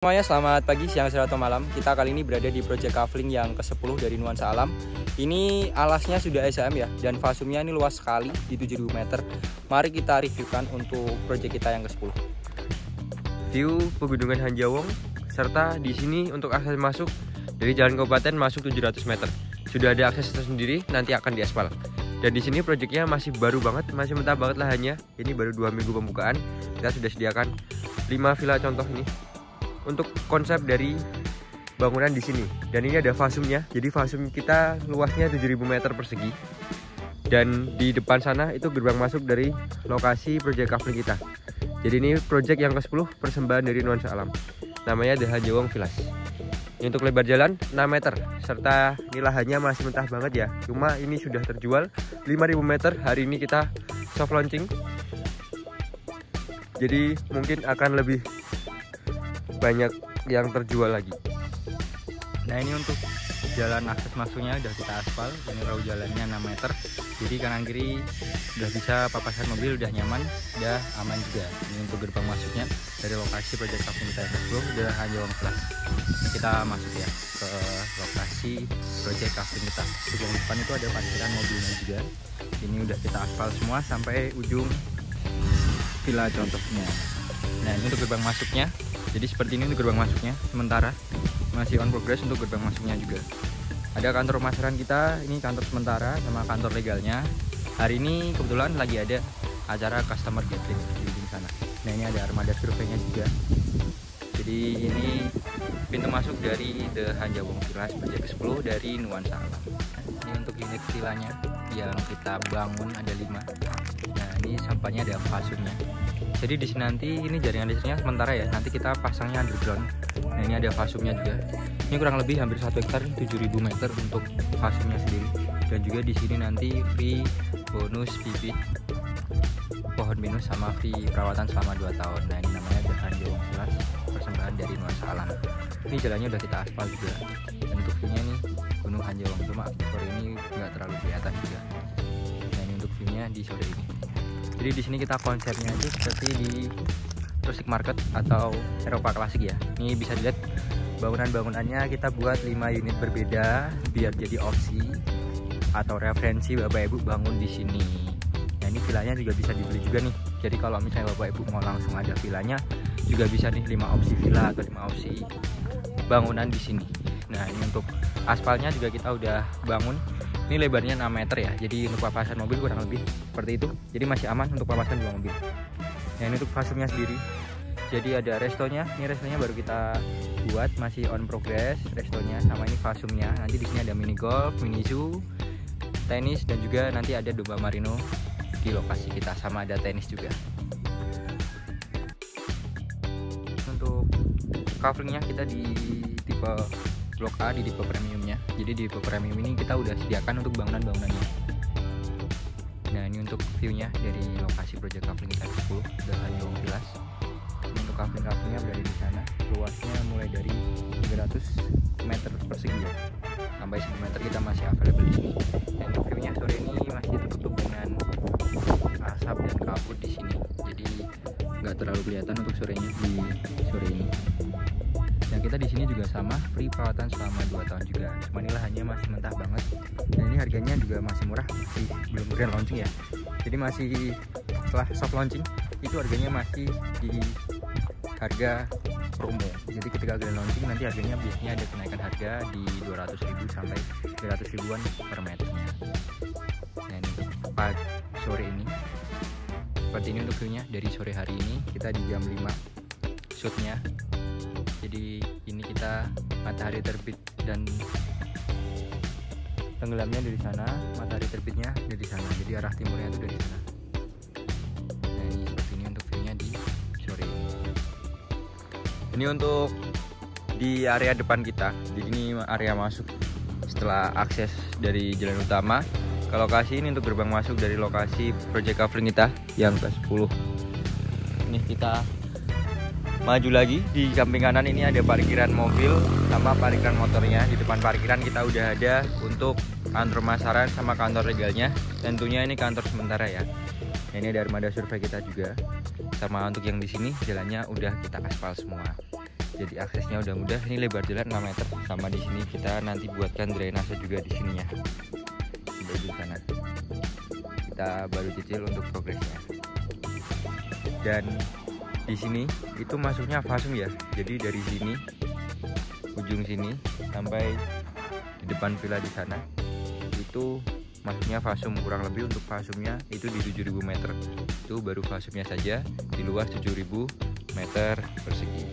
Semuanya selamat pagi, siang, sore, atau malam. Kita kali ini berada di Project Kafling yang ke-10 dari Nuansa Alam. Ini alasnya sudah SHM ya, dan fasumnya ini luas sekali di 7.000 meter. Mari kita reviewkan untuk project kita yang ke-10. View Pegunungan Hanjawong, serta di sini untuk akses masuk dari Jalan Kabupaten masuk 700 meter. Sudah ada akses tersendiri, nanti akan diaspal. Dan di sini proyeknya masih baru banget, masih mentah banget lahannya. Ini baru 2 minggu pembukaan. Kita sudah sediakan 5 villa contoh ini. Untuk konsep dari bangunan di sini, dan ini ada fasumnya. Jadi fasum kita luasnya 7.000 meter persegi, dan di depan sana itu gerbang masuk dari lokasi project Kafling kita. Jadi ini project yang ke-10 persembahan dari Nuansa Alam, namanya The Hanjawong Villas. Ini untuk lebar jalan 6 meter, serta ini lahannya masih mentah banget ya. Cuma ini sudah terjual 5.000 meter. Hari ini kita soft launching, jadi mungkin akan lebih banyak yang terjual lagi. Nah, ini untuk jalan akses masuknya udah kita aspal. Ini raw jalannya 6 meter, jadi kanan kiri udah bisa papasan mobil, udah nyaman, udah aman juga. Ini untuk gerbang masuknya dari lokasi project Kafling kita yang ke-10 The Hanjawong Villas. Ini kita masuk ya ke lokasi project Kafling kita. Di depan itu ada parkiran mobilnya juga. Ini udah kita aspal semua sampai ujung villa contohnya. Nah, ini untuk gerbang masuknya. Jadi seperti ini untuk gerbang masuknya, sementara masih on progress untuk gerbang masuknya juga. Ada kantor pemasaran kita, ini kantor sementara sama kantor legalnya. Hari ini kebetulan lagi ada acara customer gathering di ujung sana. Nah, ini ada armada surveinya juga. Jadi ini pintu masuk dari The Hanjawong Villas project 10 dari Nuansa Alam. Ini untuk unit villanya yang kita bangun ada 5. Nah, ini sampahnya ada fasumnya. Jadi di sini nanti ini jaringan listriknya sementara ya, nanti kita pasangnya underground. Nah, ini ada fasumnya juga. Ini kurang lebih hampir 1 hektar, 7.000 meter untuk fasumnya sendiri. Dan juga di sini nanti free bonus bibit pohon pinus sama free perawatan selama 2 tahun. Nah, ini namanya The Hanjawong Villas, persembahan dari Nuansa Alam. Ini jalannya udah kita aspal juga. Dan untuk view-nya nih Gunung Hanjawong, cuma sore ini nggak terlalu kelihatan juga. Nah, ini untuk view-nya di sore ini. Jadi di sini kita konsepnya itu seperti di Rustic Market atau Eropa klasik ya. Ini bisa dilihat bangunan-bangunannya kita buat 5 unit berbeda biar jadi opsi atau referensi Bapak Ibu bangun di sini. Nah, ini villanya juga bisa dibeli juga nih. Jadi kalau misalnya Bapak Ibu mau langsung ada villanya juga bisa nih, 5 opsi villa atau 5 opsi bangunan di sini. Nah, ini untuk aspalnya juga kita udah bangun. Ini lebarnya 6 meter ya, jadi untuk papasan mobil kurang lebih seperti itu. Jadi masih aman untuk papasan 2 mobil. Nah, ini untuk fasumnya sendiri. Jadi ada restonya, ini restonya baru kita buat, masih on progress restonya, sama ini fasumnya. Nanti di sini ada mini golf, mini zoo, tenis, dan juga nanti ada domba marino di lokasi kita, sama ada tenis juga. Untuk coveringnya kita di tipe Blok A, di tipe premiumnya. Jadi di tipe premium ini kita udah sediakan untuk bangunan-bangunannya. Nah, ini untuk view-nya dari lokasi project Kafling kita 10 The Hanjawong Villas. Ini untuk Kafling-Kaflingnya berada di sana. Luasnya mulai dari 300 meter persegi ya, sampai 10 meter kita masih available di sini. Dan untuk view-nya sore ini masih tertutup dengan asap dan kabut di sini. Jadi nggak terlalu kelihatan untuk sorenya di sore ini. Nah, kita di sini juga sama free perawatan selama 2 tahun juga. Cuma ini lahannya masih mentah banget. Dan ini harganya juga masih murah, masih belum grand launching ya. Jadi masih setelah soft launching itu harganya masih di harga promo. Jadi ketika grand launching nanti harganya biasanya ada kenaikan harga di 200.000 sampai 300 ribuan per meternya. Nah, ini untuk sore ini seperti ini untuk view-nya dari sore hari ini. Kita di jam 5 shootnya. Jadi ini kita matahari terbit dan tenggelamnya dari sana, matahari terbitnya dari sana. Jadi arah timurnya itu dari sana. Nah, ini seperti ini untuk view-nya di sore ini. Ini untuk di area depan kita. Jadi ini area masuk setelah akses dari jalan utama ke lokasi ini. Untuk gerbang masuk dari lokasi project Kafling kita yang ke-10. Ini kita maju lagi, di samping kanan ini ada parkiran mobil sama parkiran motornya. Di depan parkiran kita udah ada untuk kantor pemasaran sama kantor legalnya. Tentunya ini kantor sementara ya. Nah, ini ada armada survei kita juga. Sama untuk yang di sini jalannya udah kita aspal semua. Jadi aksesnya udah mudah. Ini lebar jalan 6 meter. Sama di sini kita nanti buatkan drainase juga di sininya. Di sana. Kita baru cicil untuk progresnya. Dan di sini itu masuknya fasum ya. Jadi dari sini ujung sini sampai di depan villa di sana itu masuknya fasum. Kurang lebih untuk fasumnya itu di 7.000 meter. Itu baru fasumnya saja di luas 7.000 meter persegi.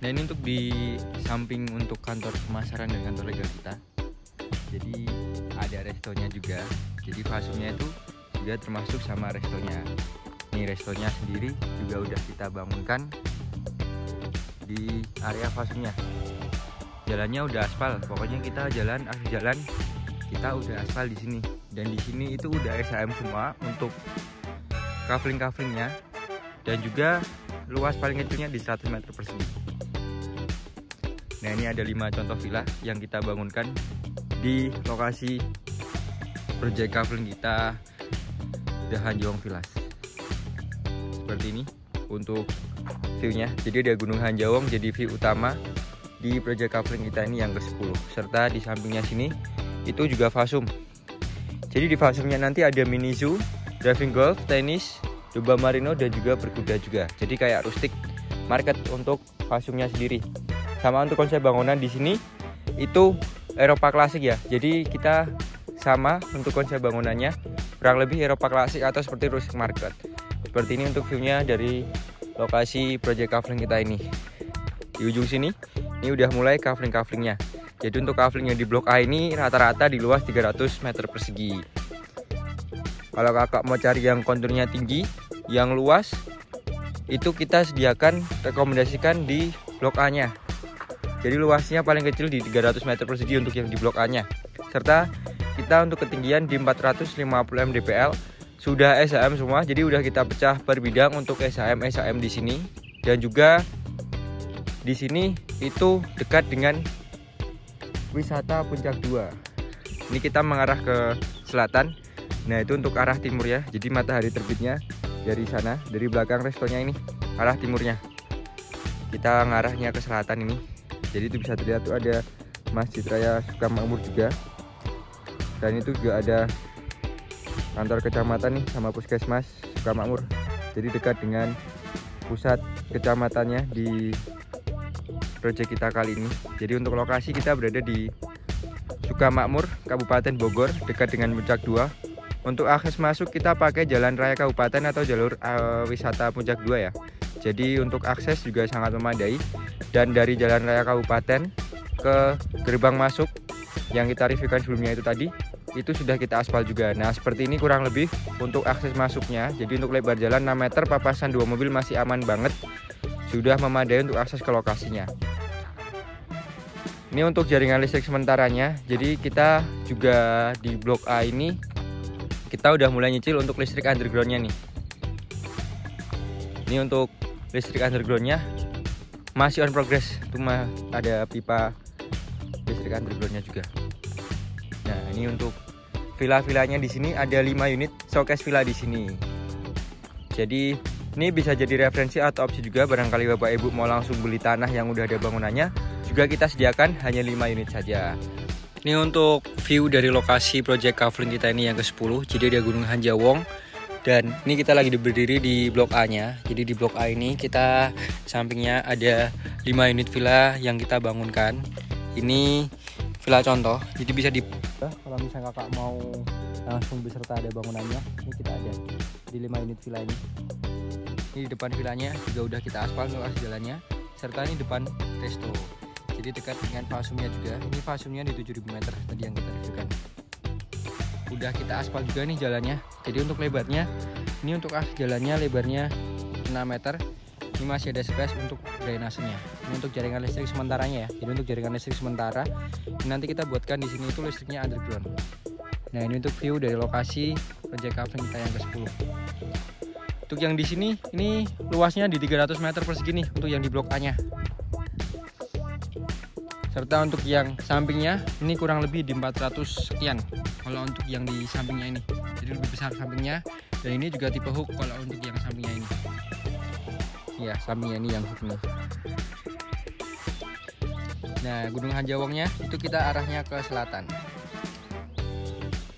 Nah, ini untuk di samping untuk kantor pemasaran dan kantor legal kita. Jadi ada restonya juga. Jadi fasumnya itu juga termasuk sama restonya. Ini restonya sendiri juga udah kita bangunkan di area fasumnya. Jalannya udah aspal. Pokoknya kita akses jalan kita udah aspal di sini. Dan di sini itu udah SHM semua untuk kafling-kaflingnya. Dan juga luas paling kecilnya di 100 meter persegi. Nah, ini ada 5 contoh villa yang kita bangunkan di lokasi project kafling kita The Hanjawong Villas. Seperti ini untuk view-nya. Jadi ada Gunung Hanjawong jadi view utama di project kafling kita ini yang ke-10. Serta di sampingnya sini itu juga fasum. Jadi di fasumnya nanti ada mini zoo, driving golf, tenis, domba marino dan juga berkuda juga. Jadi kayak rustic market untuk fasumnya sendiri. Sama untuk konsep bangunan di sini itu Eropa klasik ya. Jadi kita sama untuk konsep bangunannya kurang lebih Eropa klasik atau seperti rustic market. Seperti ini untuk view-nya dari lokasi project kafling kita ini. Di ujung sini ini udah mulai kafling-kaflingnya. Jadi untuk kafling yang di blok A ini rata-rata di luas 300 meter persegi. Kalau kakak mau cari yang konturnya tinggi, yang luas, itu kita sediakan, rekomendasikan di blok A-nya. Jadi luasnya paling kecil di 300 meter persegi untuk yang di blok A-nya. Serta kita untuk ketinggian di 450 mdpl sudah SHM semua. Jadi udah kita pecah per bidang untuk SHM di sini. Dan juga di sini itu dekat dengan wisata Puncak 2. Ini kita mengarah ke selatan. Nah, itu untuk arah timur ya. Jadi matahari terbitnya dari sana, dari belakang restonya ini arah timurnya. Kita ngarahnya ke selatan ini. Jadi itu bisa terlihat tuh ada Masjid Raya Sukamakmur juga. Dan itu juga ada kantor kecamatan nih sama puskesmas Sukamakmur. Jadi dekat dengan pusat kecamatannya di proyek kita kali ini. Jadi untuk lokasi kita berada di Sukamakmur, Kabupaten Bogor, dekat dengan Puncak 2. Untuk akses masuk kita pakai jalan raya kabupaten atau jalur wisata Puncak 2 ya. Jadi untuk akses juga sangat memadai. Dan dari jalan raya kabupaten ke gerbang masuk yang kita reviewkan sebelumnya itu tadi, itu sudah kita aspal juga. Nah, seperti ini kurang lebih untuk akses masuknya. Jadi untuk lebar jalan 6 meter, papasan 2 mobil masih aman banget. Sudah memadai untuk akses ke lokasinya. Ini untuk jaringan listrik sementaranya. Jadi kita juga di blok A ini kita udah mulai nyicil untuk listrik undergroundnya nih. Ini untuk listrik undergroundnya masih on progress. Cuma ada pipa listrik undergroundnya juga. Nah, ini untuk villa-villanya di sini ada 5 unit showcase villa di sini. Jadi ini bisa jadi referensi atau opsi juga barangkali Bapak Ibu mau langsung beli tanah yang udah ada bangunannya. Juga kita sediakan hanya 5 unit saja. Ini untuk view dari lokasi project kafling kita ini yang ke-10. Jadi ada Gunung Hanjawong. Dan ini kita lagi berdiri di blok A-nya. Jadi di blok A ini kita sampingnya ada 5 unit villa yang kita bangunkan. Ini villa contoh. Jadi bisa kalau misalnya kakak mau langsung beserta ada bangunannya, ini kita ada di 5 unit villa ini. Ini di depan villanya juga udah kita aspal luas jalannya. Serta ini depan resto. Jadi dekat dengan fasumnya juga. Ini fasumnya di 7.000 meter tadi yang kita reviewkan. Udah kita aspal juga nih jalannya. Jadi untuk lebarnya, ini untuk akses jalannya lebarnya 6 meter. Ini masih ada space untuk drainasenya. Ini untuk jaringan listrik sementaranya ya. Jadi untuk jaringan listrik sementara, nanti kita buatkan di sini itu listriknya underground. Nah, ini untuk view dari lokasi project kafling kita yang ke-10. Untuk yang di sini, ini luasnya di 300 meter persegi nih untuk yang di blok A-nya. Serta untuk yang sampingnya ini kurang lebih di 400 sekian kalau untuk yang di sampingnya ini. Jadi lebih besar sampingnya. Dan ini juga tipe hook kalau untuk yang sampingnya ini. Ya, sampingnya ini yang hook nih. Nah, Gunung Hanjawongnya itu kita arahnya ke selatan.